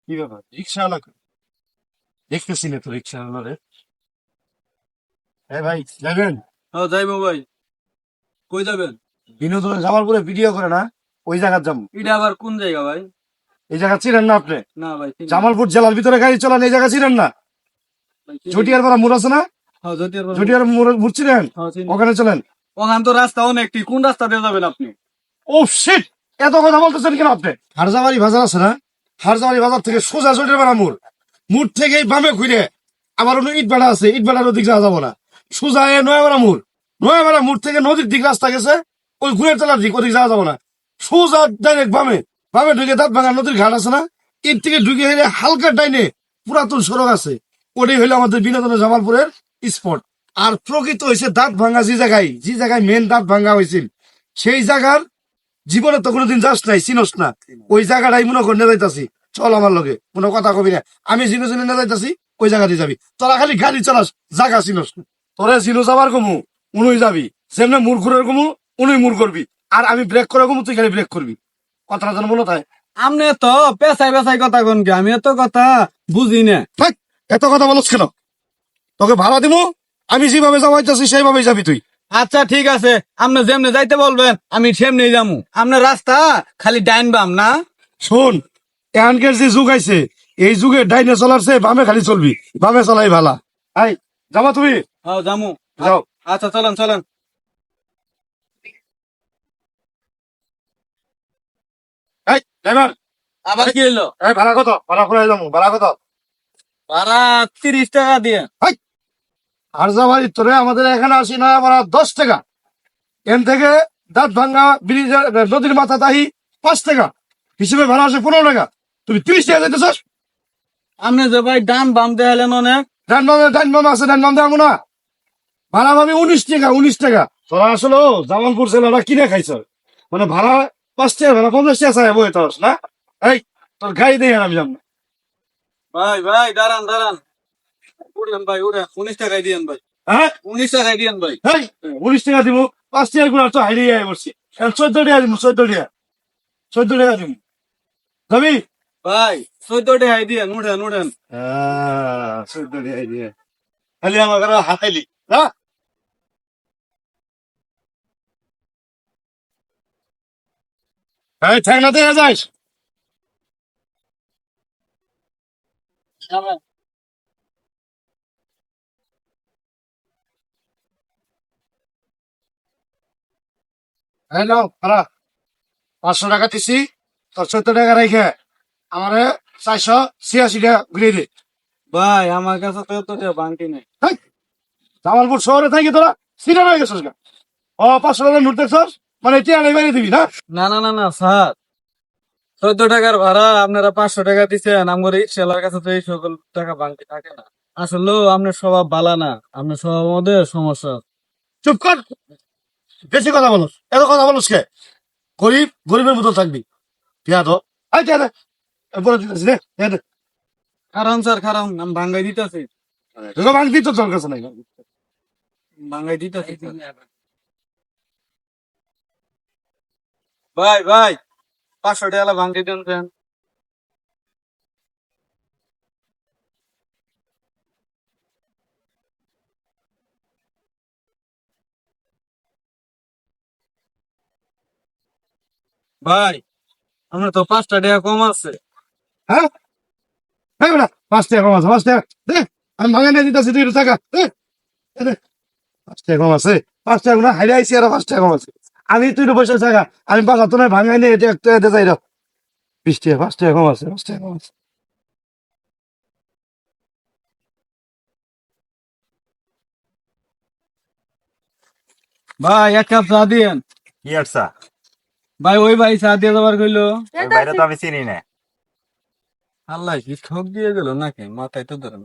কি ব্যাপার রিক্সাওয়ালা দেখতেছি না তো রিক্সাওয়ালা। হ্যাঁ ভাই যাবেন? হ্যাঁ যাইবো ভাই। কই যাবেন? বিনোদনের জামালপুরে ভিডিও করে না, ওই জায়গার যাবো। এটা আবার কোন জায়গা ভাই? এই জায়গা চিনেন না আপনি? না ভাই চিনি না। জামালপুর জেলার ভিতরে গাড়ি চলান, এই জায়গা চিনেন না? ভাই চিনি না। চটিয়ার পাড়া মোড় আছে না? হ্যাঁ জটিয়ার বাবু। চটিয়ার মোড় চিনেন? হ্যাঁ চিনি। ওখানে চলেন। ওখান তো রাস্তা অনেকটি, কোন রাস্তা দিয়ে যাবেন আপনি? ও শিট, এত কথা বলতেছেন কেন আপনি? হারজাবাড়ি বাজার আছে না, হারজাবাড়ি বাজার থেকে সোজা চটিয়ার পাড়া মোড়, মোড় থেকে বামে ঘুরে আবার অন্য ইট ভাড়া আছে, ইট ভাড়ার ওদিক যাওয়া যাবো না, সোজা নয়াপাড়া মোড়, নয়াপাড়া মোড় থেকে নদীর দিক রাস্তা গেছে, ওই ঘুরের তলার দিক ওদিক যাওয়া যাবো না, সোজা ডাইরেক্ট বামে, বামে ঢুকে দাঁত ভাঙা নদীর ঘাট আছে না, এর থেকে ঢুকে হেলে হালকা ডাইনে পুরাতন সড়ক আছে, ওটাই হইলো আমাদের বিনোদনের জামালপুরের স্পট। আর প্রকৃত হয়েছে দাঁত ভাঙা যে জায়গায় মেন দাঁত ভাঙা হয়েছিল, সেই জায়গার জীবনে তো কোনোদিন যাস নাই, চিনস না, ওই জায়গাটাই মনে করে নিয়ে যাইতাছি, চল আমার লগে, কোনো কথা কবি না, আমি জিনো জিনে নিয়ে যাইতাছি, ওই জায়গা দিয়ে যাবি, তোরা খালি গাড়ি চালাস, জায়গা চিনস না, তোরা জিনো যাবার কমু উনুই যাবি, যেমনি মুড় ঘুরের কমু উনুই মুড় করবি, আর আমি ব্রেক করে কমু তুই খালি ব্রেক করবি, কথাটা যেন মনে থাকে। আপনি তো পেশাই পেশাই কথা কোন কি? আমি এত কথা বুঝি না। ভাই, এত কথা বলছ কেন? তোকে ভাড়া দিব, আমি যেভাবে যাওয়াইতেছি সেইভাবেই যাবি তুই। আচ্ছা ঠিক আছে, আপনি যেমনে যাইতে বলবেন আমি সেমনি যামু। আপনার রাস্তা খালি ডাইন বাম না? শোন, এখানকার যে যুগ আইছে, এই যুগে ডাইনে চলার চেয়ে বামে খালি চলবি, বামে চলাই ভালা। আই যাবা তুমি? হ্যাঁ যামু। যাও। আচ্ছা চলেন চলেন। এই ড্রাইভার, আবার কি হইলো? এই ভাড়া কত? ভাড়া করে যাবো, ভাড়া কত? ভাড়া 30 টাকা দিয়ে। হারজাবাড়ি তোরে আমাদের এখানে আসি না, ভাড়া 10 টাকা। এন থেকে দাঁত ভাঙ্গা ব্রিজ নদীর মাথা দাহি 5 টাকা, হিসেবে ভাড়া আসে 15 টাকা। তুমি 30 টাকা দিতেছস? আপনি যে ভাই ডান বাম দেখালেন অনেক। ডান মামা আছে, ডান মাম দেবো না, ভাড়া ভাবি 19 টাকা, 19 টাকা। তোরা আসলে জামালপুর জেলাটা কিনে খাইছ, মানে ভাড়া 5 টাকা, ভাড়া 50 টাকা চাই বই তোর না। এই তোর গাড়ি দিয়ে আমি যাবো না। ভাই ভাই দাঁড়ান দাঁড়ান, উঠেন ভাই উঠেন, 19 টাকায় দিয়েন ভাই, হ্যাঁ 19 টাকায় দিয়েন ভাই। এই 19 টাকা দিব, 5 টাকা করে তো হারিয়ে যাই বলছি, 14 টাকা দিব, 14 টাকা, 14 টাকা দিব, যাবি? ভাই 14 টাকায় দিয়েন, উঠেন উঠেন। 14 টাকা দিয়ে খালি আমার ঘরে হাতাইলি না। এই ঠেকনা দিয়ে যাইস। এই নাও ভাড়া, 500 টাকা দিছি, তোর 14 টাকা রেখে আমারে 486 টাকা ঘুরিয়ে দে। ভাই আমার কাছে তো এত বাংটি নেই। হেই, জামালপুর শহরে থাকি তোরা সিটা হয়ে গেছিস গা। 500 টাকা নোট দেখছস, মানে টিয়া নেই বাইরে দিবি না? না না না না স্যার, 14 টাকার ভাড়া আপনারা 500 টাকা দিচ্ছেন, আমার রিক্সাওয়ালার কাছে তো এই সকল টাকা বাংটি থাকে না। আসলেও আপনার স্বভাব বালা না, আপনার স্বভাব মধ্যে সমস্যা। চুপ কর, বেশি কথা বলস, এত কথা বলস কে? গরিব গরিবের মতো থাকবি, টিয়া তো আই টিয়া দে, বলে দিতেছি রে, টিয়া দে। কারণ স্যার কারণ আমি ভাঙ্গাই দিতেছি, তোকে ভাঙতি তো তোর কাছে নাই। ভাঙ্গাই দিতেছি। ভাই ভাই 500 টাকা ভাঙ্গি দেন। ভাই আপনার তো 5টা টাকা কম আছে। হ্যাঁ হ্যাঁ বেটা, 5 টাকা কম আছে, 5 টাকা দে, আমি ভাঙে নিয়ে দিতেছি, তুই একটু টাকা দে, দে, দে। 5 টাকা কম আছে, 5 টাকা না হাইরে আইসি, আর 5 টাকা কম আছে, আমি তুই একটু পয়সা টাকা, আমি বাজার তো নয় ভাঙাই নিয়ে এটা একটা দে যাই, 20 টাকা, 5 টাকা কম আছে, 5 টাকা কম আছে। ভাই 1 কাপ চা দিয়েন। কি আরছা? ভাই ওই ভাই চা দিয়ে যাবার কইলো। ওই বাইরে তো আমি চিনি না। আল্লাহ কি ঠক দিয়ে গেল নাকি, মাথায় তো ধরেন।